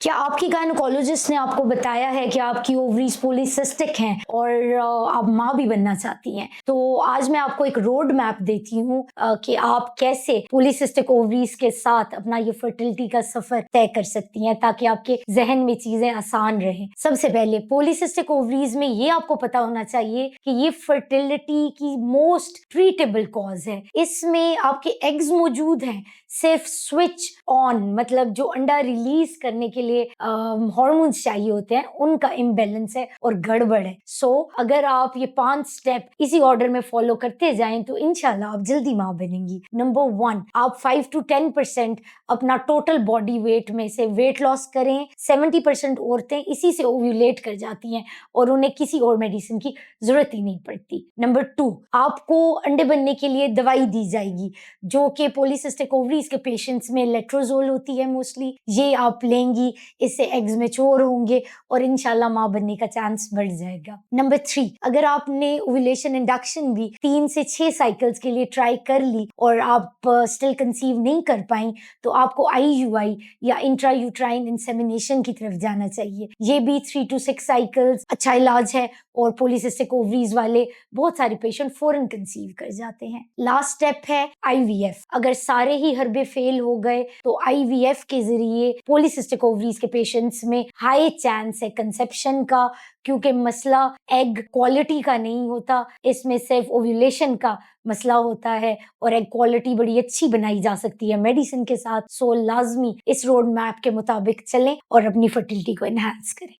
क्या आपकी गायनोकोलॉजिस्ट ने आपको बताया है कि आपकी ओवरीज पॉलीसिस्टिक हैं और आप माँ भी बनना चाहती हैं? तो आज मैं आपको एक रोड मैप देती हूँ कि आप कैसे पॉलीसिस्टिक ओवरीज के साथ अपना ये फर्टिलिटी का सफर तय कर सकती हैं ताकि आपके जहन में चीजें आसान रहें। सबसे पहले पॉलीसिस्टिक ओवरीज में ये आपको पता होना चाहिए कि ये फर्टिलिटी की मोस्ट ट्रीटेबल कॉज है। इसमें आपके एग्स मौजूद हैं, सिर्फ स्विच ऑन मतलब जो अंडा रिलीज करने के लिए हार्मोन्स चाहिए होते हैं उनका इम्बैलेंस है और गड़बड़ है। सो अगर आप ये 5 स्टेप इसी ऑर्डर में फॉलो करते जाएं तो इंशाल्लाह आप जल्दी माँ बनेंगी। नंबर 1, आप 5 to 10% अपना टोटल बॉडी वेट में से वेट लॉस करें। 70% औरतें इसी से ओव्यूलेट कर जाती हैं और उन्हें किसी और मेडिसिन की जरूरत ही नहीं पड़ती। नंबर 2, आपको अंडे बनने के लिए दवाई दी जाएगी जो कि पॉलीसिस्टिक ओवरीज के पेशेंट्स में लेट्रोजोल होती है मोस्टली। ये आप लेंगी, इससे एग्स मैच्योर होंगे और इंशाल्लाह माँ बनने का चांस बढ़ जाएगा। नंबर 3, अगर आपने ओव्यूलेशन इंडक्शन भी 3 से 6 साइकिल्स के लिए ट्राई कर ली और आप स्टिल कंसीव नहीं कर पाई तो आपको IUI या इंट्रायूट्राइन इंसेमिनेशन की तरफ जाना चाहिए। ये भी 3 to 6 साइकिल्स अच्छा इलाज है और पॉलीसिस्टिक ओवरीज वाले बहुत सारे पेशेंट फौरन कंसीव कर जाते हैं। लास्ट स्टेप है IVF। अगर सारे ही हर्बे फेल हो गए तो IVF के जरिए पॉलीसिस्टिक ओवरीज के पेशेंट्स में हाई चांस है कंसेप्शन का, क्योंकि मसला एग क्वालिटी का नहीं होता, इसमें सिर्फ ओव्यूलेशन का मसला होता है और एग क्वालिटी बड़ी अच्छी बनाई जा सकती है मेडिसिन के साथ। सो लाजमी इस रोड मैप के मुताबिक चलें और अपनी फर्टिलिटी को एनहांस करें।